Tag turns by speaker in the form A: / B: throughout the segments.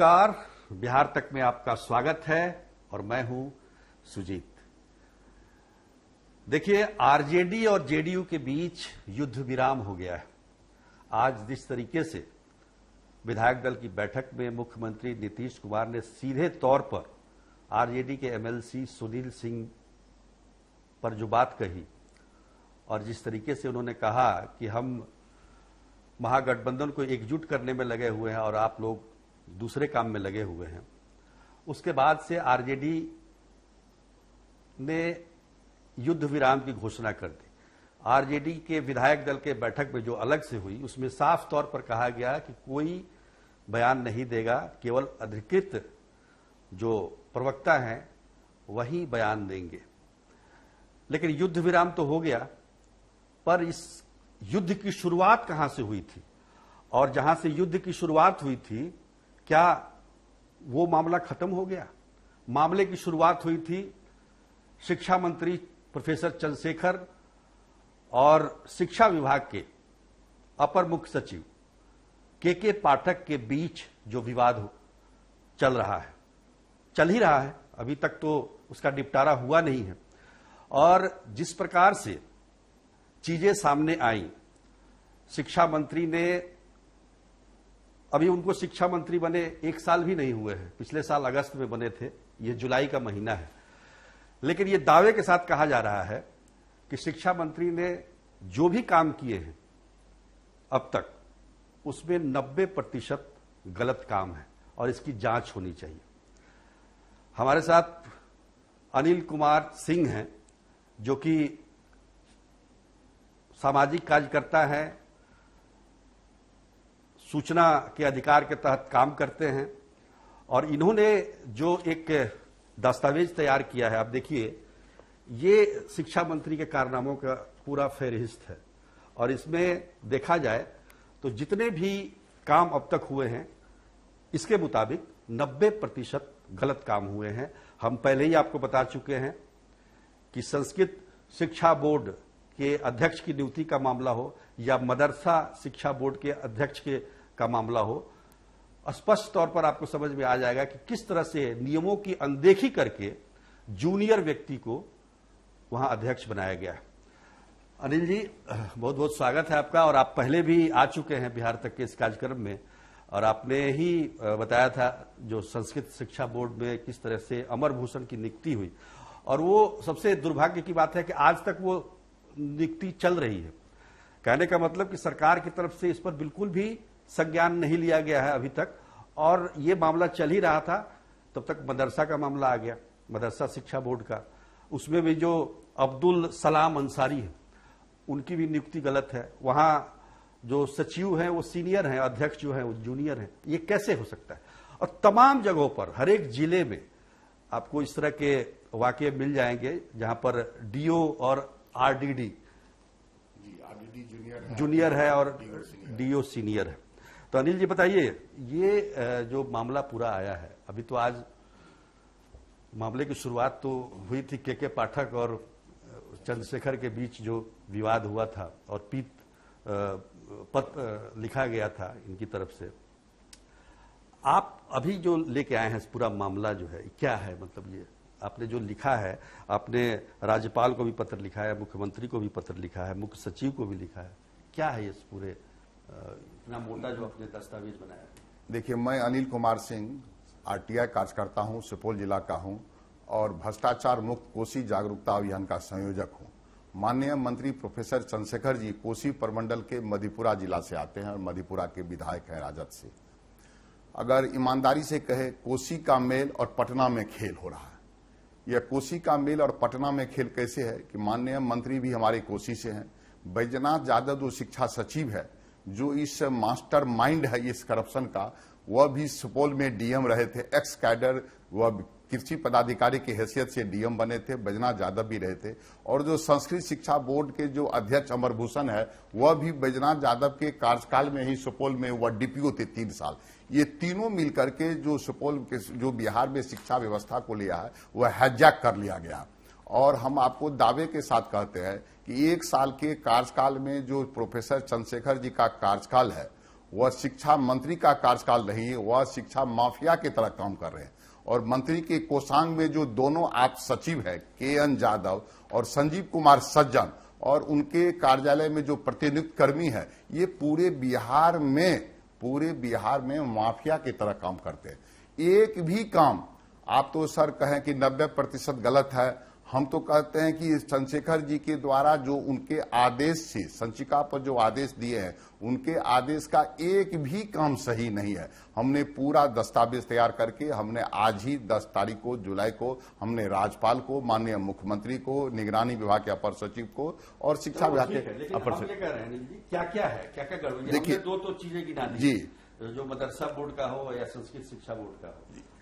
A: नमस्कार, बिहार तक में आपका स्वागत है और मैं हूं सुजीत। देखिए, आरजेडी और जेडीयू के बीच युद्ध विराम हो गया है। आज जिस तरीके से विधायक दल की बैठक में मुख्यमंत्री नीतीश कुमार ने सीधे तौर पर आरजेडी के एमएलसी सुनील सिंह पर जो बात कही और जिस तरीके से उन्होंने कहा कि हम महागठबंधन को एकजुट करने में लगे हुए हैं और आप लोग दूसरे काम में लगे हुए हैं, उसके बाद से आरजेडी ने युद्ध विराम की घोषणा कर दी। आरजेडी के विधायक दल के बैठक में जो अलग से हुई, उसमें साफ तौर पर कहा गया कि कोई बयान नहीं देगा, केवल अधिकृत जो प्रवक्ता हैं वही बयान देंगे। लेकिन युद्ध विराम तो हो गया, पर इस युद्ध की शुरुआत कहां से हुई थी और जहां से युद्ध की शुरुआत हुई थी, क्या वो मामला खत्म हो गया? मामले की शुरुआत हुई थी शिक्षा मंत्री प्रोफेसर चंद्रशेखर और शिक्षा विभाग के अपर मुख्य सचिव के पाठक के बीच जो विवाद चल रहा है, चल ही रहा है, अभी तक तो उसका निपटारा हुआ नहीं है। और जिस प्रकार से चीजें सामने आई, शिक्षा मंत्री ने, अभी उनको शिक्षा मंत्री बने 1 साल भी नहीं हुए हैं, पिछले साल अगस्त में बने थे, ये जुलाई का महीना है। लेकिन ये दावे के साथ कहा जा रहा है कि शिक्षा मंत्री ने जो भी काम किए हैं अब तक, उसमें 90% गलत काम है और इसकी जांच होनी चाहिए। हमारे साथ अनिल कुमार सिंह हैं, जो कि सामाजिक कार्यकर्ता हैं, सूचना के अधिकार के तहत काम करते हैं और इन्होंने जो एक दस्तावेज तैयार किया है, आप देखिए, ये शिक्षा मंत्री के कारनामों का पूरा फहरिस्त है और इसमें देखा जाए तो जितने भी काम अब तक हुए हैं, इसके मुताबिक 90% गलत काम हुए हैं। हम पहले ही आपको बता चुके हैं कि संस्कृत शिक्षा बोर्ड के अध्यक्ष की नियुक्ति का मामला हो या मदरसा शिक्षा बोर्ड के अध्यक्ष का मामला हो, स्पष्ट तौर पर आपको समझ में आ जाएगा कि किस तरह से नियमों की अनदेखी करके जूनियर व्यक्ति को वहां अध्यक्ष बनाया गया। अनिल जी, बहुत बहुत स्वागत है आपका। और आप पहले भी आ चुके हैं बिहार तक के इस कार्यक्रम में और आपने ही बताया था जो संस्कृत शिक्षा बोर्ड में किस तरह से अमर भूषण की नियुक्ति हुई, और वो सबसे दुर्भाग्य की बात है कि आज तक वो नियुक्ति चल रही है। कहने का मतलब कि सरकार की तरफ से इस पर बिल्कुल भी संज्ञान नहीं लिया गया है अभी तक, और ये मामला चल ही रहा था तब तक मदरसा का मामला आ गया, मदरसा शिक्षा बोर्ड का। उसमें भी जो अब्दुल सलाम अंसारी है, उनकी भी नियुक्ति गलत है। वहां जो सचिव हैं वो सीनियर हैं, अध्यक्ष जो हैं वो जूनियर हैं। ये कैसे हो सकता है? और तमाम जगहों पर, हर एक जिले में आपको इस तरह के वाकये मिल जाएंगे जहां पर डीओ और आरडीडी जूनियर है और डीओ सीनियर है। तो अनिल जी बताइए, ये जो मामला पूरा आया है, अभी तो आज मामले की शुरुआत तो हुई थी के पाठक और चंद्रशेखर के बीच जो विवाद हुआ था और पत्र लिखा गया था इनकी तरफ से। आप अभी जो लेके आए हैं पूरा मामला जो है, क्या है? मतलब ये आपने जो लिखा है, आपने राज्यपाल को भी पत्र लिखा है, मुख्यमंत्री को भी पत्र लिखा है, मुख्य सचिव को भी लिखा है, क्या है इस पूरे इतना मोटा जो आपने दस्तावेज बनाया?
B: देखिए, मैं अनिल कुमार सिंह आरटीआई कार्यकर्ता हूं, सुपौल जिला का हूं और भ्रष्टाचार मुक्त कोसी जागरूकता अभियान का संयोजक हूं। माननीय मंत्री प्रोफेसर चंद्रशेखर जी कोसी प्रमंडल के मधेपुरा जिला से आते हैं और मधेपुरा के विधायक हैं राजद से। अगर ईमानदारी से कहे, कोसी का मेल और पटना में खेल हो रहा है। यह कोसी का मेल और पटना में खेल कैसे है कि माननीय मंत्री भी हमारे कोसी से हैं। बैजनाथ यादव जो शिक्षा सचिव है, जो इस मास्टर माइंड है इस करप्शन का, वह भी सुपौल में डीएम रहे थे, एक्स कैडर, वह कृषि पदाधिकारी की हैसियत से डीएम बने थे। बैजनाथ यादव भी रहे थे। और जो संस्कृत शिक्षा बोर्ड के जो अध्यक्ष अमर भूषण है, वह भी बैजनाथ यादव के कार्यकाल में ही सुपौल में वह डीपीओ थे 3 साल। ये तीनों मिलकर के जो सुपौल के, जो बिहार में शिक्षा व्यवस्था को लिया है, वह हाईजैक कर लिया गया। और हम आपको दावे के साथ कहते हैं कि 1 साल के कार्यकाल में जो प्रोफेसर चंद्रशेखर जी का कार्यकाल है, वह शिक्षा मंत्री का कार्यकाल नहीं है, वह शिक्षा माफिया की तरह काम कर रहे हैं। और मंत्री के कोषांग में जो दोनों आप सचिव है KN यादव और संजीव कुमार सज्जन और उनके कार्यालय में जो प्रतिनियुक्त कर्मी है, ये पूरे बिहार में माफिया की तरह काम करते हैं। एक भी काम आप तो सर कहें कि 90% गलत है, हम तो कहते हैं कि चंद्रशेखर जी के द्वारा जो उनके आदेश से संचिका पर जो आदेश दिए हैं, उनके आदेश का एक भी काम सही नहीं है। हमने पूरा दस्तावेज तैयार करके हमने आज ही 10 तारीख को जुलाई को हमने राज्यपाल को, माननीय मुख्यमंत्री को, निगरानी विभाग के अपर सचिव को और शिक्षा विभाग के अपर सचिव,
A: क्या क्या है, क्या क्या गड़बड़ी?
B: देखिए
A: दो चीजें गिना दी
B: जी,
A: जो मदरसा बोर्ड का हो या संस्कृत शिक्षा बोर्ड का हो,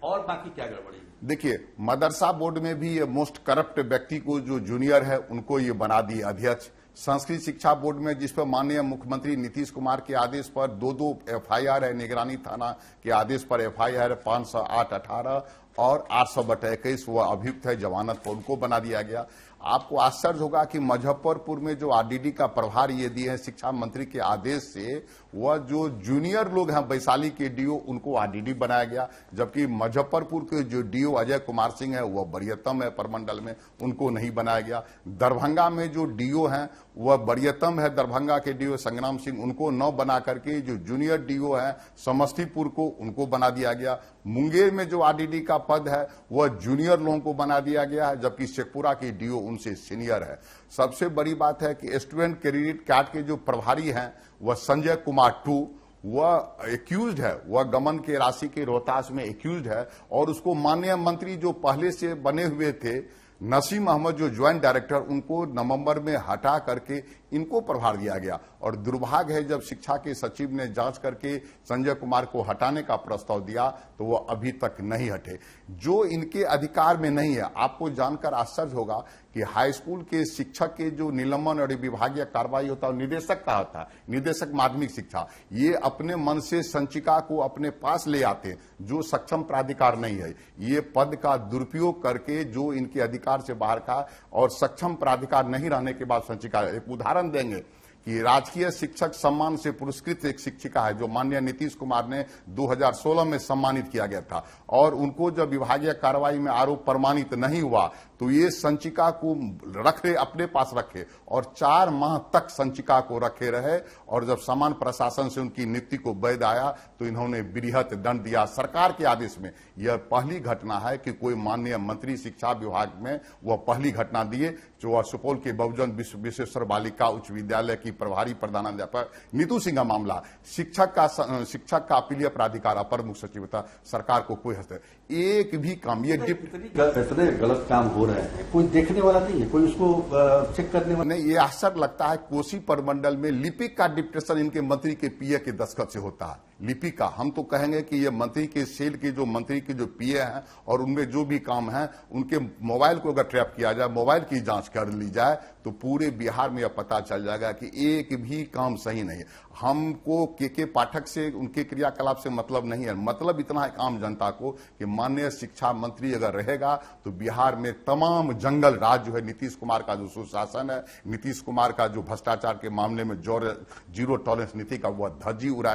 A: और बाकी क्या गड़बड़ी?
B: देखिए, मदरसा बोर्ड में भी ये मोस्ट करप्ट व्यक्ति को जो जूनियर है उनको ये बना दिए अध्यक्ष। संस्कृत शिक्षा बोर्ड में जिस पर माननीय मुख्यमंत्री नीतीश कुमार के आदेश पर 2 FIR है, निगरानी थाना के आदेश पर FIR 508-18 और 800/21 वह अभियुक्त है, जमानत पर उनको बना दिया गया। आपको आश्चर्य होगा कि मुजफ्फरपुर में जो RDD का प्रभार ये दिए हैं शिक्षा मंत्री के आदेश से, वह जो जूनियर लोग हैं वैशाली के DO उनको RDD बनाया गया, जबकि मुजफ्फरपुर के जो DO अजय कुमार सिंह है वह वरीयतम है प्रमंडल में, उनको नहीं बनाया गया। दरभंगा में जो DO हैं वह वरीयतम है, दरभंगा के DO संग्राम सिंह, उनको न बना करके जो जूनियर DO है समस्तीपुर को उनको बना दिया गया। मुंगेर में जो RDD का पद है वह जूनियर लोगों को बना दिया गया है, जबकि शेखपुरा के DO उनसे सीनियर है। सबसे बड़ी बात है कि स्टूडेंट क्रेडिट कार्ड के जो प्रभारी हैं वह संजय कुमार 2, वह एक्यूज्ड है, वह गमन के राशि के रोहतास में एक्यूज्ड है, और उसको माननीय मंत्री जो पहले से बने हुए थे नसीम अहमद जो ज्वाइंट डायरेक्टर, उनको नवंबर में हटा करके इनको प्रभार दिया गया। और दुर्भाग्य है जब शिक्षा के सचिव ने जांच करके संजय कुमार को हटाने का प्रस्ताव दिया तो वो अभी तक नहीं हटे, जो इनके अधिकार में नहीं है। आपको जानकर आश्चर्य होगा कि हाई स्कूल के शिक्षक के जो निलंबन और विभागीय कार्रवाई होता है निदेशक का होता है, निदेशक माध्यमिक शिक्षा, ये अपने मन से संचिका को अपने पास ले आते हैं, जो सक्षम प्राधिकार नहीं है। ये पद का दुरुपयोग करके जो इनके अधिकार से बाहर का और सक्षम प्राधिकार नहीं रहने के बाद संचिका, एक उदाहरण देंगे कि राजकीय शिक्षक सम्मान से पुरस्कृत एक शिक्षिका है जो माननीय नीतीश कुमार ने 2016 में सम्मानित किया गया था, और उनको जब विभागीय कार्रवाई में आरोप प्रमाणित नहीं हुआ तो ये संचिका को रखे, अपने पास रखे और 4 माह तक संचिका को रखे रहे, और जब समान प्रशासन से उनकी नियुक्ति को वैध आया तो इन्होंने बृहत दंड दिया सरकार के आदेश में। यह पहली घटना है कि कोई माननीय मंत्री शिक्षा विभाग में वह पहली घटना दिए, जो वह सुपौल के बहुजन विश्वेश्वर बालिका उच्च विद्यालय की प्रभारी प्रधानाध्यापक नीतू सिंह का मामला। शिक्षक का अपीलीय प्राधिकार अपर मुख्य सचिव था, सरकार को कोई हस्तक्षेप एक भी काम, ये
A: इतने गलत काम हो रहे हैं, कोई देखने वाला नहीं है, कोई उसको चेक करने वाला
B: नहीं। ये आश्चर्य लगता है कोसी प्रमंडल में लिपिक का डिप्टेशन इनके मंत्री के PA के दस्तखत से होता है। लिपिक का हम तो कहेंगे कि ये मंत्री के सेल के जो मंत्री के जो PA हैं और उनमें जो भी काम है उनके मोबाइल को अगर ट्रैप किया जाए, मोबाइल की जांच कर ली जाए तो पूरे बिहार में यह पता चल जाएगा कि एक भी काम सही नहीं है। हमको के पाठक से उनके क्रियाकलाप से मतलब नहीं है, मतलब इतना है आम जनता को कि माननीय शिक्षा मंत्री अगर रहेगा तो बिहार में तमाम जंगल राज जो है, नीतीश कुमार का जो सुशासन है, नीतीश कुमार का जो भ्रष्टाचार के मामले में जीरो टॉलरेंस नीति का वह धज्जी उड़ा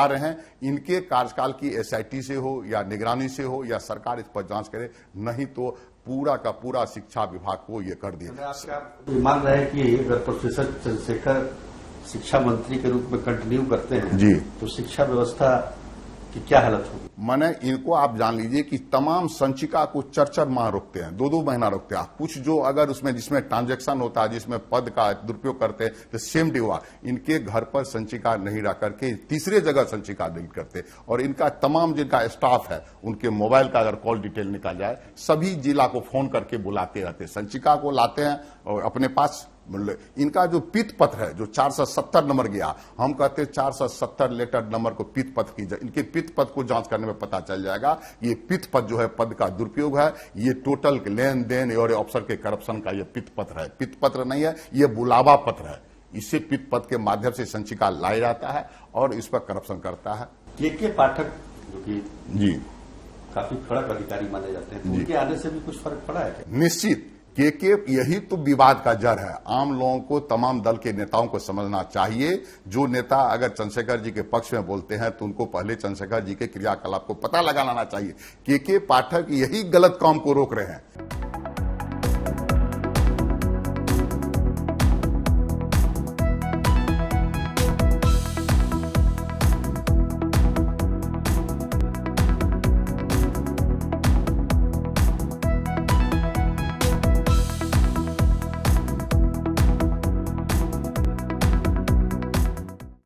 B: रहे हैं। इनके कार्यकाल की SIT से हो या निगरानी से हो या सरकार इस पर जांच करे, नहीं तो पूरा का पूरा शिक्षा विभाग को ये कर दिया।
A: आप मान रहे हैं कि अगर प्रोफेसर चंद्रशेखर शिक्षा मंत्री के रूप में कंटिन्यू करते हैं
B: जी,
A: तो शिक्षा व्यवस्था की क्या हालत होगी?
B: माने इनको आप जान लीजिए कि तमाम संचिका को 4-4 माह रोकते हैं, 2-2 महीना रोकते हैं। कुछ जो अगर उसमें जिसमें ट्रांजैक्शन होता है, जिसमें पद का दुरुपयोग करते हैं तो सेम डे हुआ, इनके घर पर संचिका नहीं रख करके तीसरे जगह संचिका डिलीट करते। और इनका तमाम जिनका स्टाफ है उनके मोबाइल का अगर कॉल डिटेल निकाल जाए, सभी जिला को फोन करके बुलाते रहते, संचिका को लाते हैं और अपने पास। इनका जो पित पत्र है जो 470 नंबर गया, हम कहते हैं 470 लेटर नंबर को पित पत्र की जाए, इनके पित पत्र को जांच करने में पता चल जाएगा ये पित पत्र जो है पद का दुरुपयोग है, ये टोटल लेन देन और अफसर के करप्शन का ये पित पत्र है, पित पत्र नहीं है, ये बुलावा पत्र है। इससे पित पत्र के माध्यम से संचिका लाया जाता है और इस पर करप्शन करता है।
A: के पाठक जो कि
B: जी
A: काफी कड़क अधिकारी माने जाते हैं, तो उनके आने से भी कुछ फर्क पड़ा है क्या?
B: निश्चित के यही तो विवाद का जड़ है। आम लोगों को, तमाम दल के नेताओं को समझना चाहिए। जो नेता अगर चंद्रशेखर जी के पक्ष में बोलते हैं तो उनको पहले चंद्रशेखर जी के क्रियाकलाप को पता लगा लाना चाहिए। के पाठक यही गलत काम को रोक रहे हैं।